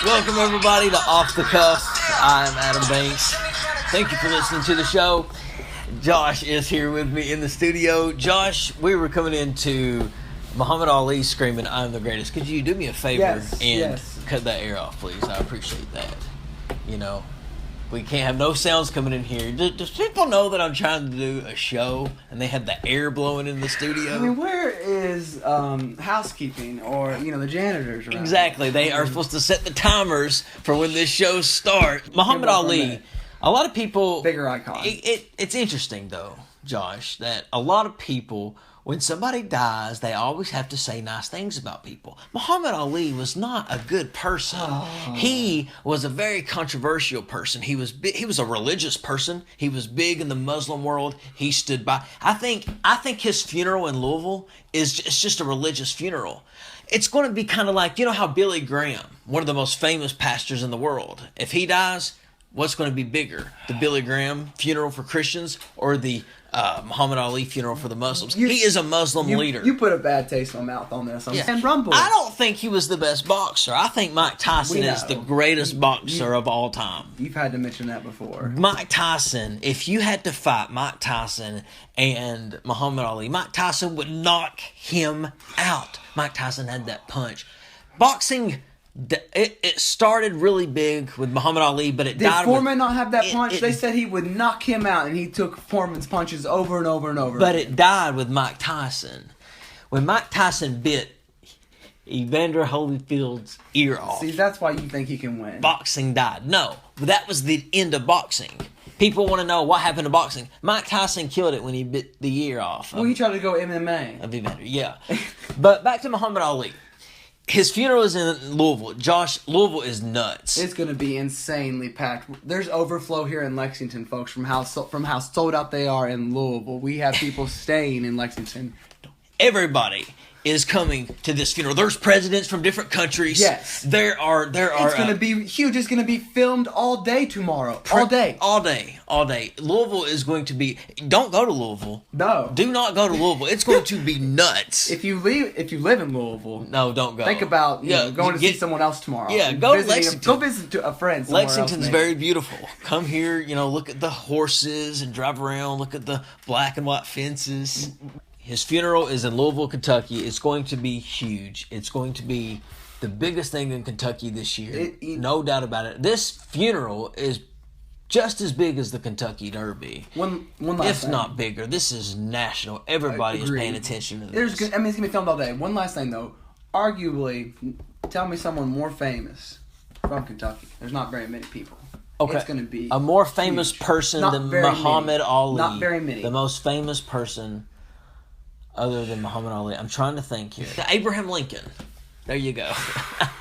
Welcome everybody to Off the Cuff. I'm Adam Banks. Thank you for listening to the show. Josh is here with me in the studio. Josh, we were coming into Muhammad Ali screaming, "I'm the greatest." Could you do me a favor and cut that air off, please? I appreciate that. You know, we can't have no sounds coming in here. Does people know that I'm trying to do a show and they have the air blowing in the studio? I mean, where is housekeeping or, the janitors around? Exactly. They are supposed to set the timers for when this show starts. Muhammad Ali, a lot of people... Bigger icon. It's interesting, though, Josh, that a lot of people... When somebody dies, they always have to say nice things about people. Muhammad Ali was not a good person. Oh. He was a very controversial person. He was a religious person. He was big in the Muslim world. He stood by. I think his funeral in Louisville is just a religious funeral. It's going to be kind of like, how Billy Graham, one of the most famous pastors in the world, if he dies, what's going to be bigger? The Billy Graham funeral for Christians or the Muhammad Ali funeral for the Muslims? He is a Muslim leader. You put a bad taste in my mouth on this. And Rumble. I don't think he was the best boxer. I think Mike Tyson is the greatest boxer of all time. You've had to mention that before. Mike Tyson, if you had to fight Mike Tyson and Muhammad Ali, Mike Tyson would knock him out. Mike Tyson had that punch. Boxing... It started really big with Muhammad Ali, but it died. Did Foreman not have that punch? They said he would knock him out, and he took Foreman's punches over and over and over. But it died with Mike Tyson. When Mike Tyson bit Evander Holyfield's ear off. See, that's why you think he can win. Boxing died. No, that was the end of boxing. People want to know what happened to boxing. Mike Tyson killed it when he bit the ear off. Well, he tried to go MMA. Of Evander, yeah. But back to Muhammad Ali. His funeral is in Louisville. Josh, Louisville is nuts. It's going to be insanely packed. There's overflow here in Lexington, folks, from how sold out they are in Louisville. We have people staying in Lexington. Everybody is coming to this funeral. There's presidents from different countries. Yes. There are. It's going to be huge. It's going to be filmed all day tomorrow. All day. Louisville is going to be... Don't go to Louisville. No. Do not go to Louisville. It's going to be nuts. If you live in Louisville... No, don't go. Think about going to see someone else tomorrow. Yeah, go to Lexington. Go visit a friend somewhere Lexington's else, very beautiful. Come here, look at the horses and drive around. Look at the black and white fences. His funeral is in Louisville, Kentucky. It's going to be huge. It's going to be the biggest thing in Kentucky this year. No doubt about it. This funeral is just as big as the Kentucky Derby. One last thing. If not bigger. This is national. Everybody is paying attention to this. It's going to be filmed all day. One last thing, though. Arguably, tell me someone more famous from Kentucky. There's not very many people. Okay. It's going to be a more famous person than Muhammad Ali. Not very many. The most famous person... Other than Muhammad Ali. I'm trying to think here. Abraham Lincoln. There you go.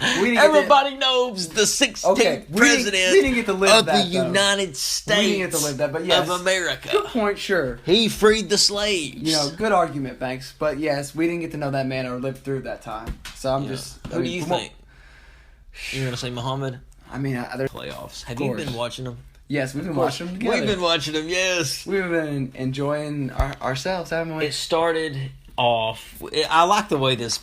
Everybody knows the 16th president we didn't get to live of that, the United States we didn't get to live that, but yes, of America. Good point, sure. He freed the slaves. Good argument, Banks. But yes, we didn't get to know that man or live through that time. So I'm just... Who do you think? You're going to say Muhammad? I mean... Playoffs. Have you been watching them? Yes, we've been watching them together. We've been watching them, yes. We've been enjoying ourselves, haven't we? It started off... I like the way this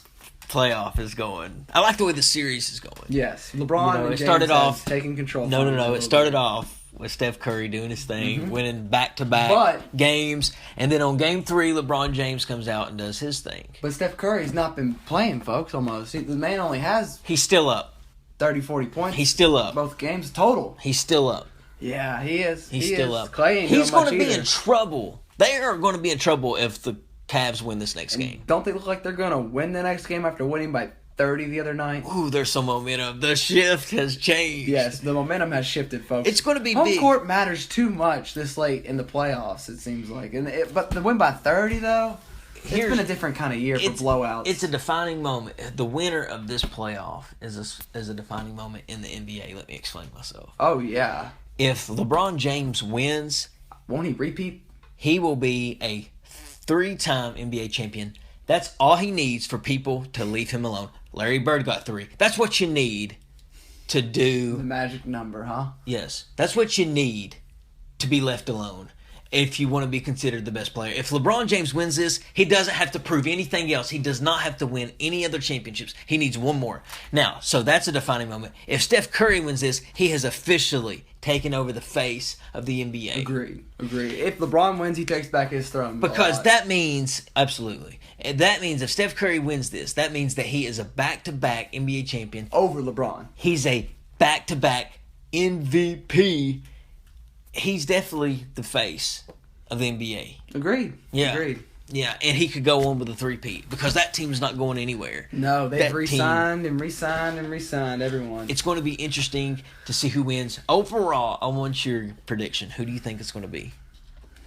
playoff is going. I like the way the series is going. Yes. LeBron and it started off taking control. No. It started off with Steph Curry doing his thing, winning back-to-back games. And then on Game 3, LeBron James comes out and does his thing. But Steph Curry's not been playing, folks, almost. The man only has... He's still up. 30, 40 points. He's still up. Both games total. He's still up. Yeah, he is. He's still up. Clay ain't He's going to be either. in trouble. They are going to be in trouble if the Cavs win this next game. Don't they look like they're going to win the next game after winning by 30 the other night? Ooh, there's some momentum. The shift has changed. Yes, the momentum has shifted, folks. It's going to be Home big. court matters too much this late in the playoffs, it seems like. But the win by 30, though, it's been a different kind of year for blowouts. It's a defining moment. The winner of this playoff is a defining moment in the NBA. Let me explain myself. Oh, yeah. If LeBron James wins... Won't he repeat? He will be a 3-time NBA champion. That's all he needs for people to leave him alone. Larry Bird got 3. That's what you need to do... The magic number, huh? Yes. That's what you need to be left alone. if you want to be considered the best player. If LeBron James wins this, he doesn't have to prove anything else. He does not have to win any other championships. He needs one more. Now, so that's a defining moment. If Steph Curry wins this, he has officially taken over the face of the NBA. Agreed. If LeBron wins, he takes back his throne. Because that means, absolutely, that means if Steph Curry wins this, that means that he is a back-to-back NBA champion. Over LeBron. He's a back-to-back MVP. He's definitely the face of the NBA. Agreed. Yeah. Agreed. Yeah, and he could go on with a three-peat because that team's not going anywhere. No, they've re-signed and re-signed and re-signed everyone. It's going to be interesting to see who wins. Overall, I want your prediction. Who do you think it's going to be?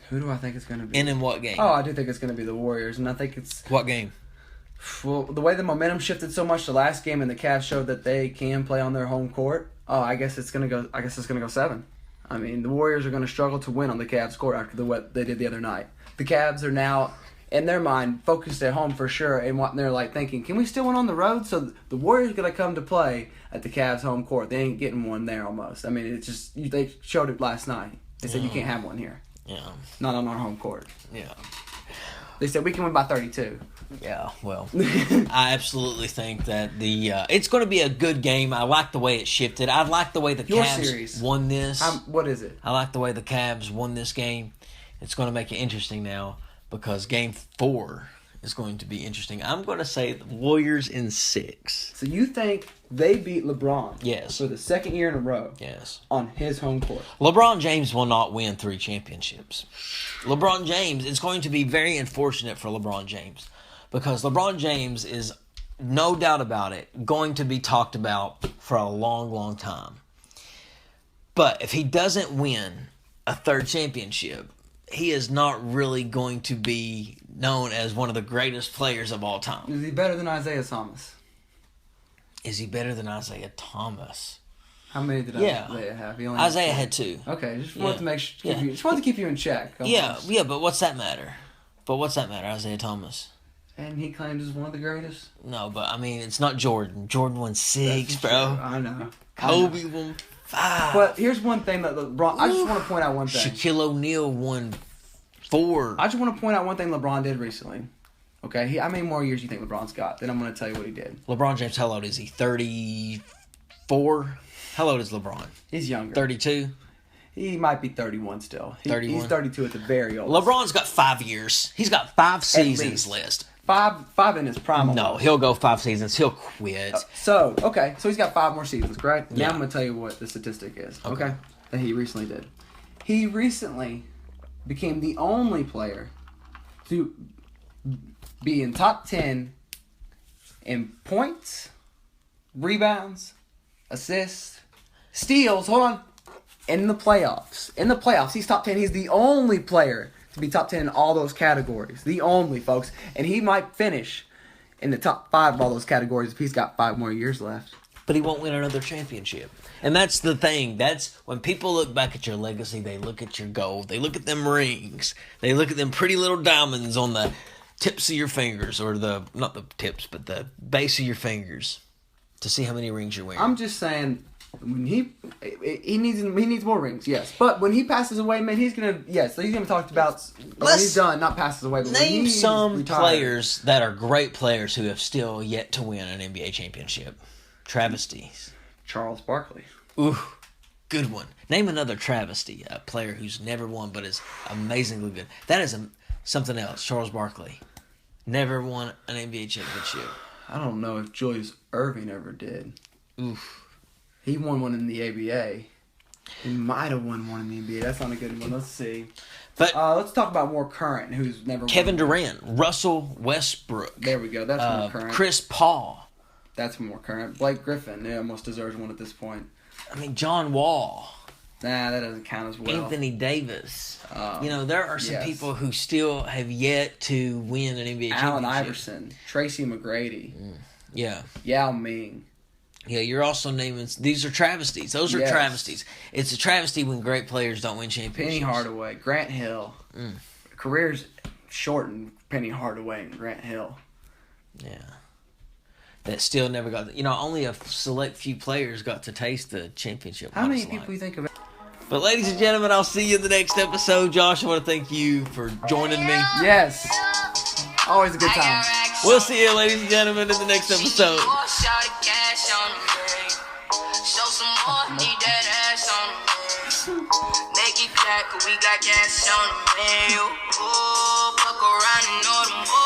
Who do I think it's going to be? And in what game? Oh, I do think it's going to be the Warriors, and I think it's... What game? Well, the way the momentum shifted so much the last game, and the Cavs showed that they can play on their home court. Oh, I guess it's going to go 7. I mean, the Warriors are going to struggle to win on the Cavs court after what they did the other night. The Cavs are now, in their mind, focused at home for sure, and they're like thinking, can we still win on the road? So the Warriors are going to come to play at the Cavs home court. They ain't getting one there almost. I mean, it's just, they showed it last night. They said, you can't have one here. Yeah. Not on our home court. Yeah. They said we can win by 32. Yeah, well, I absolutely think that it's going to be a good game. I like the way it shifted. I like the way the Cavs won this. What is it? I like the way the Cavs won this game. It's going to make it interesting now because Game 4 is going to be interesting. I'm going to say the Warriors in 6. So you think they beat LeBron? Yes. For the second year in a row? Yes. On his home court? LeBron James will not win 3 championships. LeBron James, it's going to be very unfortunate for LeBron James because LeBron James is, no doubt about it, going to be talked about for a long, long time. But if he doesn't win a 3rd championship, he is not really going to be known as one of the greatest players of all time. Is he better than Isaiah Thomas? Is he better than Isaiah Thomas? How many did Isaiah have? He only Isaiah had 2. Okay, just wanted to make sure. Just wanted to keep you in check. Almost. Yeah, but what's that matter? Isaiah Thomas. And he claimed as one of the greatest. No, but I mean, it's not Jordan. Jordan won 6, bro. I know. Kobe won 5. But here's one thing that LeBron. I just want to point out one thing. Shaquille O'Neal won 4. I just want to point out one thing LeBron did recently. Okay, how many more years do you think LeBron's got? Then I'm going to tell you what he did. LeBron James, how old is he? 34? How old is LeBron? He's younger. 32? He might be 31 still. 31? He's 32 at the very oldest. LeBron's got 5 years. He's got 5 seasons left. Five in his prime. No, he'll go 5 seasons. He'll quit. So he's got 5 more seasons, correct? Yeah. Now I'm going to tell you what the statistic is, okay? That he recently did. He recently became the only player to be in top 10 in points, rebounds, assists, steals, in the playoffs. In the playoffs, he's top 10. He's the only player to be top 10 in all those categories. The only, folks. And he might finish in the top 5 of all those categories if he's got 5 more years left. But he won't win another championship. And that's the thing. That's when people look back at your legacy, they look at your gold. They look at them rings. They look at them pretty little diamonds on the tips of your fingers, or not the tips, but the base of your fingers, to see how many rings you're wearing. I'm just saying, when he needs more rings, yes. But when he passes away, man, he's gonna talk about when he's done, not passes away. But name some players that are great players who have still yet to win an NBA championship. Travesties. Charles Barkley. Ooh, good one. Name another travesty, a player who's never won but is amazingly good. That is something else. Charles Barkley never won an NBA championship. I don't know if Julius Erving ever did. Oof. He won one in the ABA. He might have won one in the NBA. That's not a good one. Let's see. But let's talk about more current who's never Kevin won. Durant, Russell Westbrook. There we go. That's more current. Chris Paul. That's more current. Blake Griffin, almost deserves one at this point. I mean, John Wall. Nah, that doesn't count as well. Anthony Davis. There are some people who still have yet to win an NBA championship. Allen Iverson, Tracy McGrady. Yeah. Yao Ming. Yeah, you're also naming... These are travesties. Those are travesties. It's a travesty when great players don't win championships. Penny Hardaway, Grant Hill. Careers shortened. Penny Hardaway and Grant Hill. Yeah. That still never got... only a select few players got to taste the championship. How many people you think of... But ladies and gentlemen, I'll see you in the next episode. Josh, I want to thank you for joining me. Yes. Always a good time. We'll see you, ladies and gentlemen, in the next episode. Make it flat, 'cause we got gas on the menu. Oh, fuck around and know them.